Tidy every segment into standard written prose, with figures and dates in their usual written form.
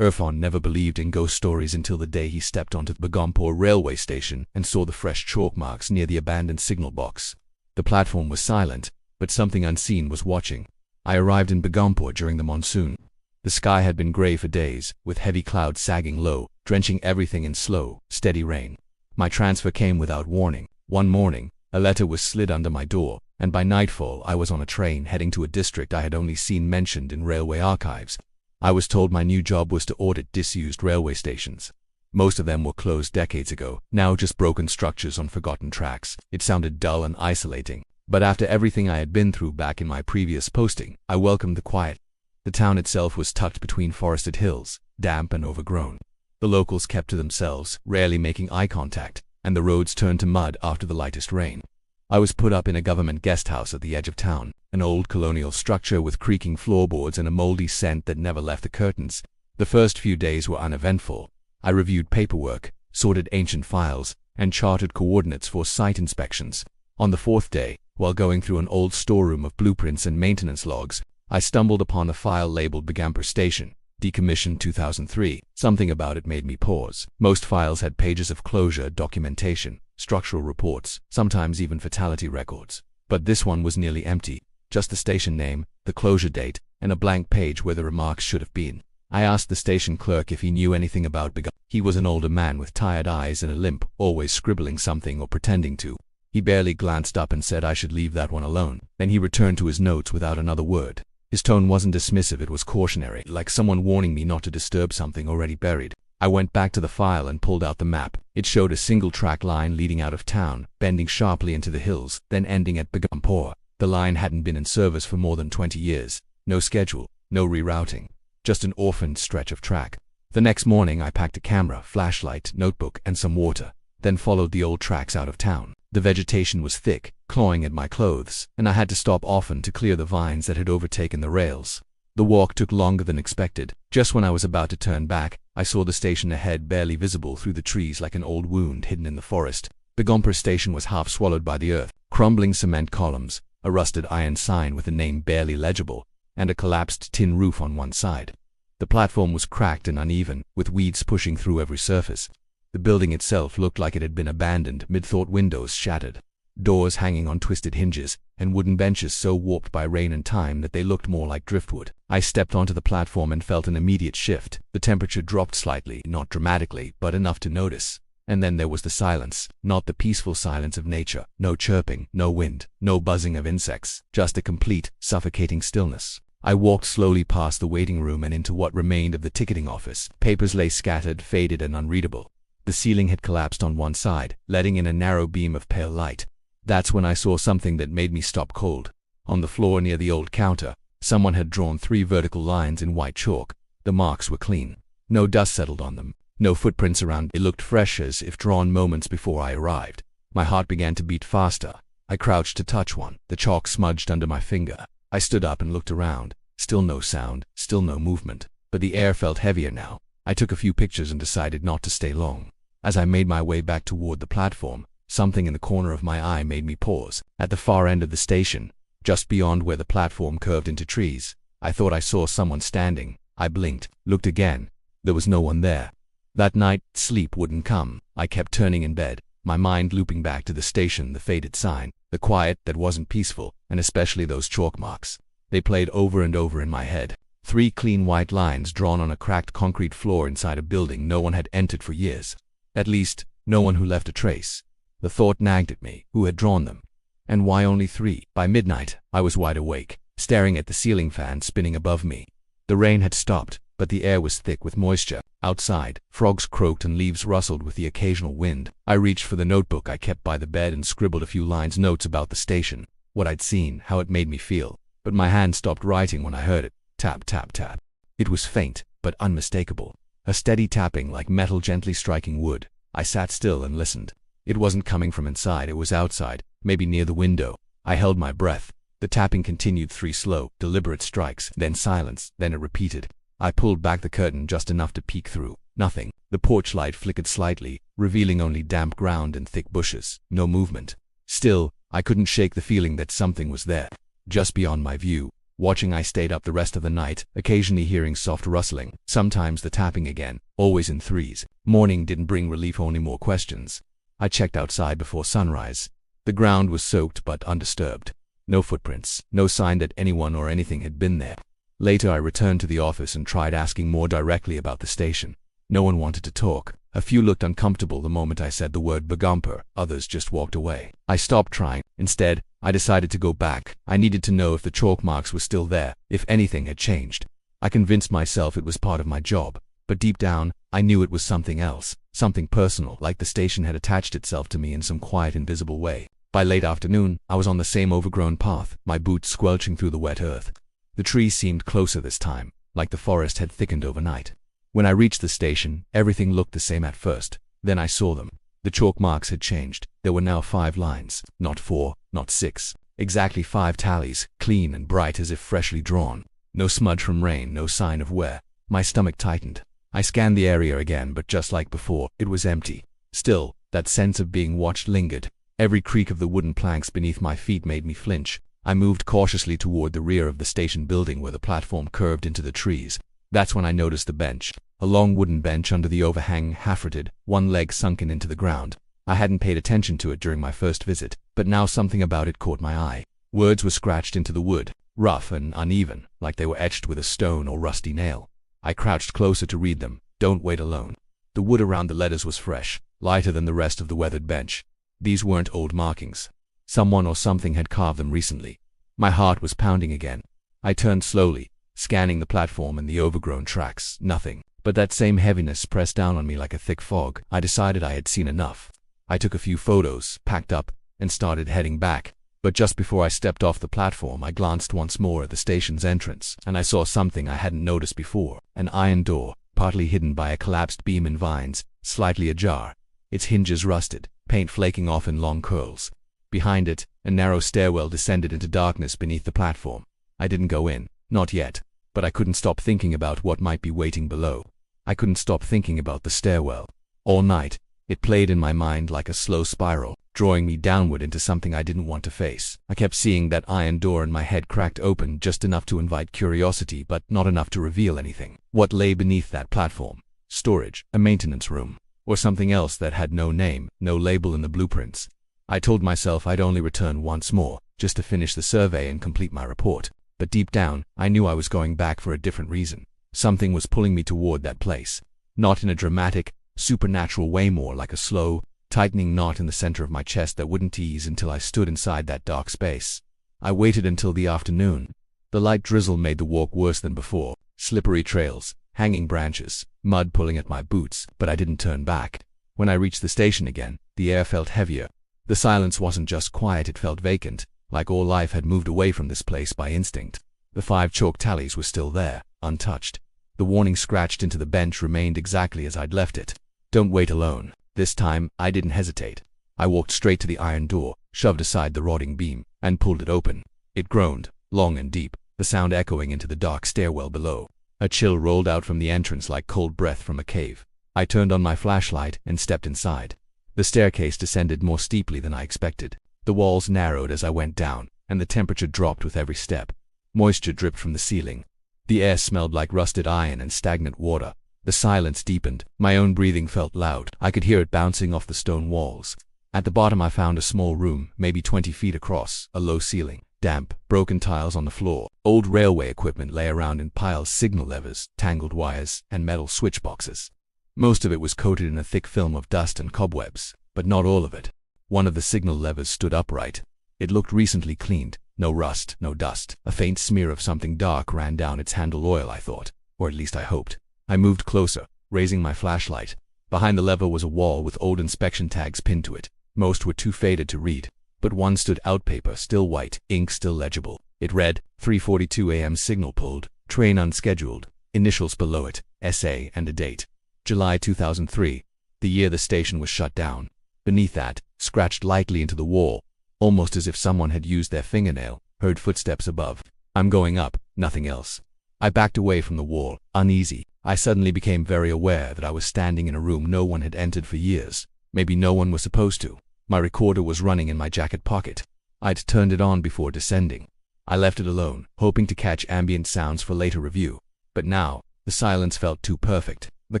Irfan never believed in ghost stories until the day he stepped onto the Begampur Railway Station and saw the fresh chalk marks near the abandoned signal box. The platform was silent, but something unseen was watching. I arrived in Begampur during the monsoon. The sky had been grey for days, with heavy clouds sagging low, drenching everything in slow, steady rain. My transfer came without warning. One morning, a letter was slid under my door, and by nightfall I was on a train heading to a district I had only seen mentioned in railway archives. I was told my new job was to audit disused railway stations. Most of them were closed decades ago, now just broken structures on forgotten tracks. It sounded dull and isolating, but after everything I had been through back in my previous posting, I welcomed the quiet. The town itself was tucked between forested hills, damp and overgrown. The locals kept to themselves, rarely making eye contact, and the roads turned to mud after the lightest rain. I was put up in a government guest house at the edge of town, an old colonial structure with creaking floorboards and a moldy scent that never left the curtains. The first few days were uneventful. I reviewed paperwork, sorted ancient files, and charted coordinates for site inspections. On the fourth day, while going through an old storeroom of blueprints and maintenance logs, I stumbled upon a file labeled Begampur Station, decommissioned 2003. Something about it made me pause. Most files had pages of closure documentation, structural reports, sometimes even fatality records. But this one was nearly empty. Just the station name, the closure date, and a blank page where the remarks should have been. I asked the station clerk if he knew anything about Begampur. He was an older man with tired eyes and a limp, always scribbling something or pretending to. He barely glanced up and said I should leave that one alone. Then he returned to his notes without another word. His tone wasn't dismissive, it was cautionary, like someone warning me not to disturb something already buried. I went back to the file and pulled out the map. It showed a single track line leading out of town, bending sharply into the hills, then ending at Begampur. The line hadn't been in service for more than 20 years. No schedule, no rerouting. Just an orphaned stretch of track. The next morning I packed a camera, flashlight, notebook, and some water, then followed the old tracks out of town. The vegetation was thick, clawing at my clothes, and I had to stop often to clear the vines that had overtaken the rails. The walk took longer than expected. Just when I was about to turn back, I saw the station ahead, barely visible through the trees like an old wound hidden in the forest. Begampur Station was half swallowed by the earth. Crumbling cement columns, a rusted iron sign with a name barely legible, and a collapsed tin roof on one side. The platform was cracked and uneven, with weeds pushing through every surface. The building itself looked like it had been abandoned, mid-thought windows shattered, doors hanging on twisted hinges, and wooden benches so warped by rain and time that they looked more like driftwood. I stepped onto the platform and felt an immediate shift. The temperature dropped slightly, not dramatically, but enough to notice. And then there was the silence, not the peaceful silence of nature. No chirping, no wind, no buzzing of insects, just a complete, suffocating stillness. I walked slowly past the waiting room and into what remained of the ticketing office. Papers lay scattered, faded and unreadable. The ceiling had collapsed on one side, letting in a narrow beam of pale light. That's when I saw something that made me stop cold. On the floor near the old counter, someone had drawn 3 vertical lines in white chalk. The marks were clean. No dust settled on them. No footprints around. It looked fresh, as if drawn moments before I arrived. My heart began to beat faster. I crouched to touch one. The chalk smudged under my finger. I stood up and looked around. Still no sound, still no movement. But the air felt heavier now. I took a few pictures and decided not to stay long. As I made my way back toward the platform, something in the corner of my eye made me pause. At the far end of the station, just beyond where the platform curved into trees, I thought I saw someone standing. I blinked, looked again. There was no one there. That night, sleep wouldn't come. I kept turning in bed, my mind looping back to the station, the faded sign, the quiet that wasn't peaceful, and especially those chalk marks. They played over and over in my head. 3 clean white lines drawn on a cracked concrete floor inside a building no one had entered for years. At least, no one who left a trace. The thought nagged at me. Who had drawn them? And why only 3? By midnight, I was wide awake, staring at the ceiling fan spinning above me. The rain had stopped, but the air was thick with moisture. Outside, frogs croaked and leaves rustled with the occasional wind. I reached for the notebook I kept by the bed and scribbled a few lines notes about the station, what I'd seen, how it made me feel. But my hand stopped writing when I heard it. Tap, tap, tap. It was faint, but unmistakable. A steady tapping like metal gently striking wood. I sat still and listened. It wasn't coming from inside, it was outside, maybe near the window. I held my breath. The tapping continued, 3 slow, deliberate strikes, then silence, then it repeated. I pulled back the curtain just enough to peek through. Nothing. The porch light flickered slightly, revealing only damp ground and thick bushes. No movement. Still, I couldn't shake the feeling that something was there. Just beyond my view, Watching, I stayed up the rest of the night, occasionally hearing soft rustling, sometimes the tapping again, always in threes. Morning didn't bring relief, only more questions. I checked outside before sunrise. The ground was soaked but undisturbed. No footprints, no sign that anyone or anything had been there. Later I returned to the office and tried asking more directly about the station. No one wanted to talk. A few looked uncomfortable the moment I said the word Begampur, others just walked away. I stopped trying. Instead, I decided to go back. I needed to know if the chalk marks were still there, if anything had changed. I convinced myself it was part of my job, but deep down, I knew it was something else, something personal, like the station had attached itself to me in some quiet, invisible way. By late afternoon, I was on the same overgrown path, my boots squelching through the wet earth. The trees seemed closer this time, like the forest had thickened overnight. When I reached the station, everything looked the same at first. Then I saw them. The chalk marks had changed. There were now 5 lines, not 4, not 6. Exactly 5 tallies, clean and bright as if freshly drawn. No smudge from rain, no sign of wear. My stomach tightened. I scanned the area again, but just like before, it was empty. Still, that sense of being watched lingered. Every creak of the wooden planks beneath my feet made me flinch. I moved cautiously toward the rear of the station building where the platform curved into the trees. That's when I noticed the bench. A long wooden bench under the overhang, half-rooted, one leg sunken into the ground. I hadn't paid attention to it during my first visit, but now something about it caught my eye. Words were scratched into the wood, rough and uneven, like they were etched with a stone or rusty nail. I crouched closer to read them. Don't wait alone. The wood around the letters was fresh, lighter than the rest of the weathered bench. These weren't old markings. Someone or something had carved them recently. My heart was pounding again. I turned slowly, scanning the platform and the overgrown tracks. Nothing. But that same heaviness pressed down on me like a thick fog. I decided I had seen enough. I took a few photos, packed up, and started heading back. But just before I stepped off the platform, I glanced once more at the station's entrance, and I saw something I hadn't noticed before. An iron door, partly hidden by a collapsed beam and vines, slightly ajar. Its hinges rusted, paint flaking off in long curls. Behind it, a narrow stairwell descended into darkness beneath the platform. I didn't go in, not yet. But I couldn't stop thinking about what might be waiting below. I couldn't stop thinking about the stairwell. All night, it played in my mind like a slow spiral, drawing me downward into something I didn't want to face. I kept seeing that iron door in my head cracked open just enough to invite curiosity, but not enough to reveal anything. What lay beneath that platform? Storage, a maintenance room, or something else that had no name, no label in the blueprints. I told myself I'd only return once more, just to finish the survey and complete my report. But deep down, I knew I was going back for a different reason. Something was pulling me toward that place. Not in a dramatic, supernatural way, more like a slow, tightening knot in the center of my chest that wouldn't ease until I stood inside that dark space. I waited until the afternoon. The light drizzle made the walk worse than before. Slippery trails, hanging branches, mud pulling at my boots, but I didn't turn back. When I reached the station again, the air felt heavier. The silence wasn't just quiet, it felt vacant. Like all life had moved away from this place by instinct. The 5 chalk tallies were still there, untouched. The warning scratched into the bench remained exactly as I'd left it. Don't wait alone. This time, I didn't hesitate. I walked straight to the iron door, shoved aside the rotting beam, and pulled it open. It groaned, long and deep, the sound echoing into the dark stairwell below. A chill rolled out from the entrance like cold breath from a cave. I turned on my flashlight and stepped inside. The staircase descended more steeply than I expected. The walls narrowed as I went down, and the temperature dropped with every step. Moisture dripped from the ceiling. The air smelled like rusted iron and stagnant water. The silence deepened. My own breathing felt loud. I could hear it bouncing off the stone walls. At the bottom I found a small room, maybe 20 feet across, a low ceiling, damp, broken tiles on the floor. Old railway equipment lay around in piles, signal levers, tangled wires, and metal switch boxes. Most of it was coated in a thick film of dust and cobwebs, but not all of it. One of the signal levers stood upright. It looked recently cleaned. No rust, no dust. A faint smear of something dark ran down its handle oil, I thought. Or at least I hoped. I moved closer, raising my flashlight. Behind the lever was a wall with old inspection tags pinned to it. Most were too faded to read, but one stood out, paper still white, ink still legible. It read, 3:42 a.m. signal pulled, train unscheduled. Initials below it, SA, and a date. July 2003, the year the station was shut down. Beneath that, scratched lightly into the wall, almost as if someone had used their fingernail, heard footsteps above. I'm going up, nothing else. I backed away from the wall, uneasy. I suddenly became very aware that I was standing in a room no one had entered for years. Maybe no one was supposed to. My recorder was running in my jacket pocket. I'd turned it on before descending. I left it alone, hoping to catch ambient sounds for later review. But now, the silence felt too perfect, the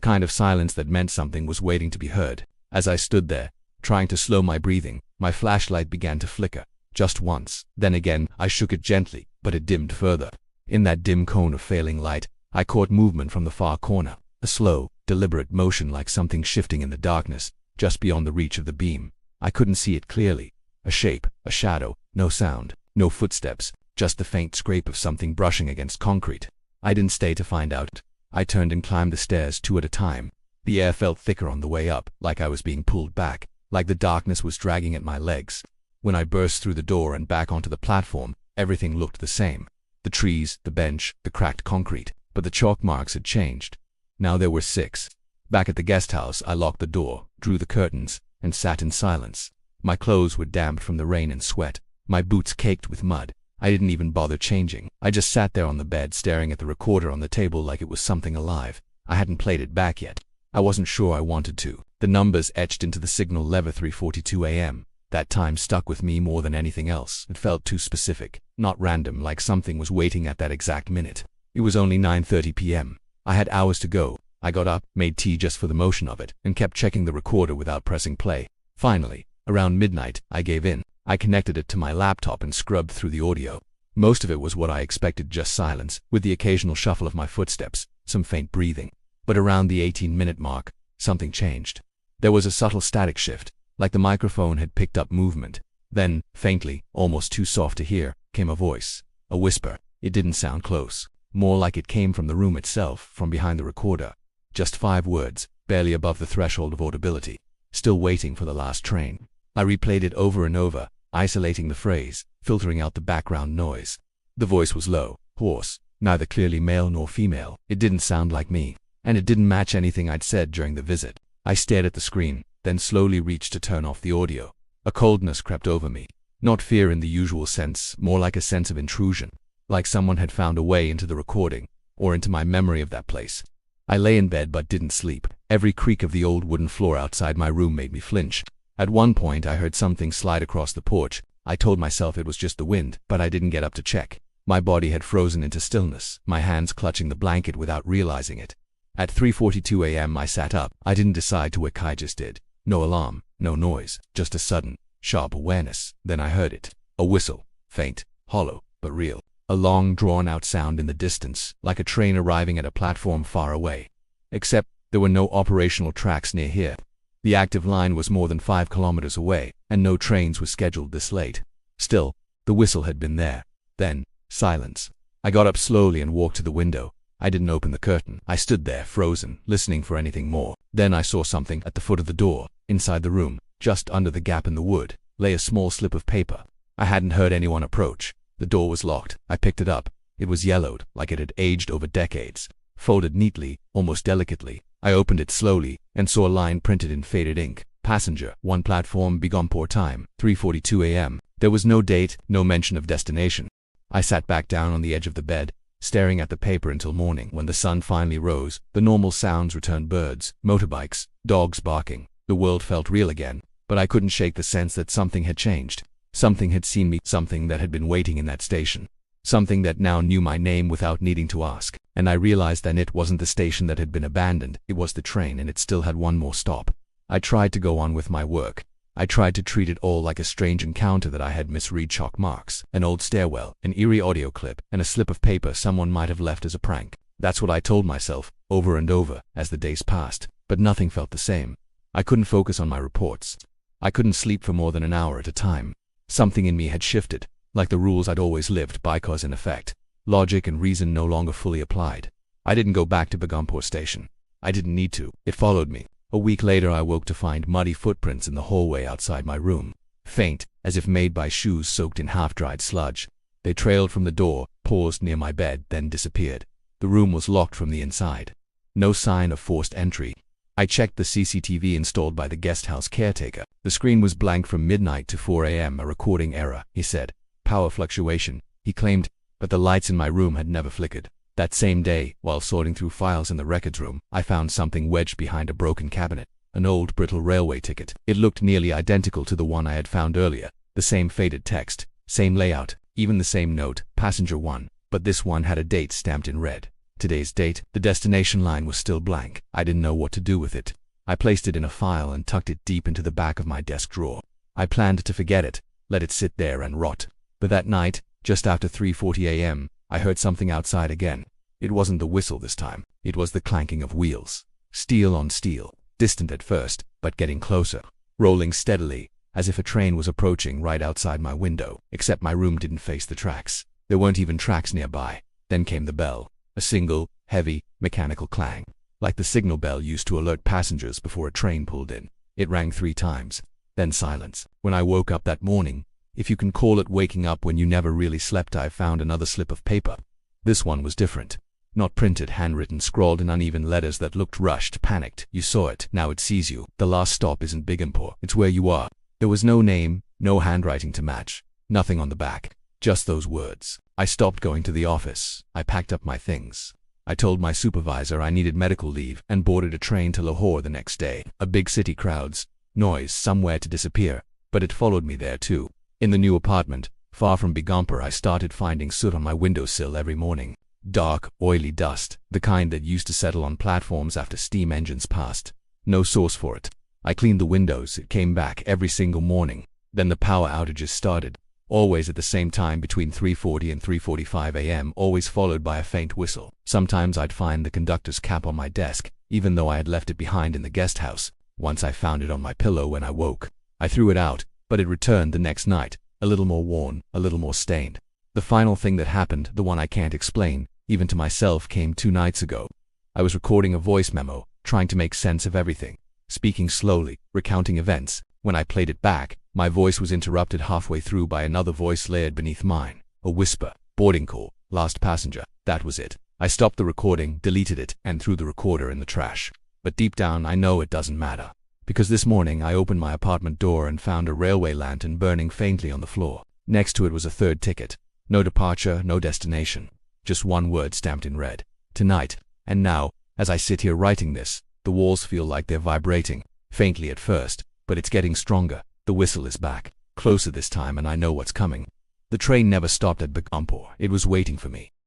kind of silence that meant something was waiting to be heard. As I stood there, trying to slow my breathing, my flashlight began to flicker. Just once. Then again, I shook it gently, but it dimmed further. In that dim cone of failing light, I caught movement from the far corner. A slow, deliberate motion like something shifting in the darkness, just beyond the reach of the beam. I couldn't see it clearly. A shape, a shadow, no sound, no footsteps, just the faint scrape of something brushing against concrete. I didn't stay to find out. I turned and climbed the stairs 2 at a time. The air felt thicker on the way up, like I was being pulled back, like the darkness was dragging at my legs. When I burst through the door and back onto the platform, everything looked the same. The trees, the bench, the cracked concrete, but the chalk marks had changed. Now there were 6. Back at the guest house, I locked the door, drew the curtains, and sat in silence. My clothes were damp from the rain and sweat, my boots caked with mud. I didn't even bother changing. I just sat there on the bed staring at the recorder on the table like it was something alive. I hadn't played it back yet. I wasn't sure I wanted to. The numbers etched into the signal lever 3:42 a.m. That time stuck with me more than anything else. It felt too specific, not random, like something was waiting at that exact minute. It was only 9:30 p.m. I had hours to go. I got up, made tea just for the motion of it, and kept checking the recorder without pressing play. Finally, around midnight, I gave in. I connected it to my laptop and scrubbed through the audio. Most of it was what I expected, just silence, with the occasional shuffle of my footsteps, some faint breathing. But around the 18-minute mark, something changed. There was a subtle static shift, like the microphone had picked up movement. Then, faintly, almost too soft to hear, came a voice. A whisper. It didn't sound close. More like it came from the room itself, from behind the recorder. Just 5 words, barely above the threshold of audibility. Still waiting for the last train. I replayed it over and over, isolating the phrase, filtering out the background noise. The voice was low, hoarse, neither clearly male nor female. It didn't sound like me, and it didn't match anything I'd said during the visit. I stared at the screen, then slowly reached to turn off the audio. A coldness crept over me. Not fear in the usual sense, more like a sense of intrusion. Like someone had found a way into the recording, or into my memory of that place. I lay in bed but didn't sleep. Every creak of the old wooden floor outside my room made me flinch. At one point I heard something slide across the porch. I told myself it was just the wind, but I didn't get up to check. My body had frozen into stillness, my hands clutching the blanket without realizing it. At 3:42 a.m. I sat up. I didn't decide to wake, I just did. No alarm, no noise, just a sudden, sharp awareness. Then I heard it. A whistle, faint, hollow, but real. A long, drawn-out sound in the distance, like a train arriving at a platform far away. Except, there were no operational tracks near here. The active line was more than 5 kilometers away, and no trains were scheduled this late. Still, the whistle had been there. Then, silence. I got up slowly and walked to the window. I didn't open the curtain. I stood there, frozen, listening for anything more. Then I saw something at the foot of the door. Inside the room, just under the gap in the wood, lay a small slip of paper. I hadn't heard anyone approach. The door was locked. I picked it up. It was yellowed, like it had aged over decades. Folded neatly, almost delicately. I opened it slowly, and saw a line printed in faded ink. Passenger, 1 platform, Begampur time, 3:42 a.m. There was no date, no mention of destination. I sat back down on the edge of the bed, staring at the paper until morning. When the sun finally rose, the normal sounds returned: birds, motorbikes, dogs barking. The world felt real again, but I couldn't shake the sense that something had changed. Something had seen me, something that had been waiting in that station. Something that now knew my name without needing to ask. And I realized that it wasn't the station that had been abandoned, it was the train, and it still had one more stop. I tried to go on with my work. I tried to treat it all like a strange encounter that I had misread: chalk marks, an old stairwell, an eerie audio clip, and a slip of paper someone might have left as a prank. That's what I told myself, over and over, as the days passed. But nothing felt the same. I couldn't focus on my reports. I couldn't sleep for more than an hour at a time. Something in me had shifted, like the rules I'd always lived by, cause and effect. Logic and reason no longer fully applied. I didn't go back to Begampur Station. I didn't need to. It followed me. A week later I woke to find muddy footprints in the hallway outside my room. Faint, as if made by shoes soaked in half-dried sludge. They trailed from the door, paused near my bed, then disappeared. The room was locked from the inside. No sign of forced entry. I checked the CCTV installed by the guest house caretaker. The screen was blank from midnight to 4 a.m. A recording error, he said. Power fluctuation, he claimed, but the lights in my room had never flickered. That same day, while sorting through files in the records room, I found something wedged behind a broken cabinet. An old, brittle railway ticket. It looked nearly identical to the one I had found earlier. The same faded text, same layout, Even the same note, passenger 1, but this one had a date stamped in red. Today's date. The destination line was still blank. I didn't know what to do with it. I placed it in a file and tucked it deep into the back of my desk drawer. I planned to forget it, let it sit there and rot. But that night, just after 3:40 a.m., I heard something outside again. It wasn't the whistle this time. It was the clanking of wheels. Steel on steel, distant at first, but getting closer, rolling steadily, as if a train was approaching right outside my window, except my room didn't face the tracks. There weren't even tracks nearby. Then came the bell, a single, heavy, mechanical clang, like the signal bell used to alert passengers before a train pulled in. It rang 3 times, then silence. When I woke up that morning, if you can call it waking up when you never really slept, I found another slip of paper. This one was different. Not printed, handwritten, scrawled in uneven letters that looked rushed, panicked. You saw it, now it sees you. The last stop isn't Begampur, it's where you are. There was no name, no handwriting to match, nothing on the back, just those words. I stopped going to the office. I packed up my things. I told my supervisor I needed medical leave and boarded a train to Lahore the next day. A big city, crowds, noise, somewhere to disappear, but it followed me there too. In the new apartment, far from Begampur, I started finding soot on my windowsill every morning. Dark, oily dust, the kind that used to settle on platforms after steam engines passed. No source for it. I cleaned the windows, it came back every single morning. Then the power outages started, always at the same time between 3:40 and 3:45 a.m., always followed by a faint whistle. Sometimes I'd find the conductor's cap on my desk, even though I had left it behind in the guest house. Once I found it on my pillow when I woke. I threw it out, but it returned the next night, a little more worn, a little more stained. The final thing that happened, the one I can't explain, even to myself, came 2 nights ago. I was recording a voice memo, trying to make sense of everything, speaking slowly, recounting events. When I played it back, my voice was interrupted halfway through by another voice layered beneath mine. A whisper. Boarding call. Last passenger. That was it. I stopped the recording, deleted it, and threw the recorder in the trash. But deep down I know it doesn't matter. Because this morning I opened my apartment door and found a railway lantern burning faintly on the floor. Next to it was a 3rd ticket. No departure, no destination. Just one word stamped in red. Tonight. And now, as I sit here writing this, the walls feel like they're vibrating. Faintly at first, but it's getting stronger. The whistle is back. Closer this time, and I know what's coming. The train never stopped at Begampur. It was waiting for me.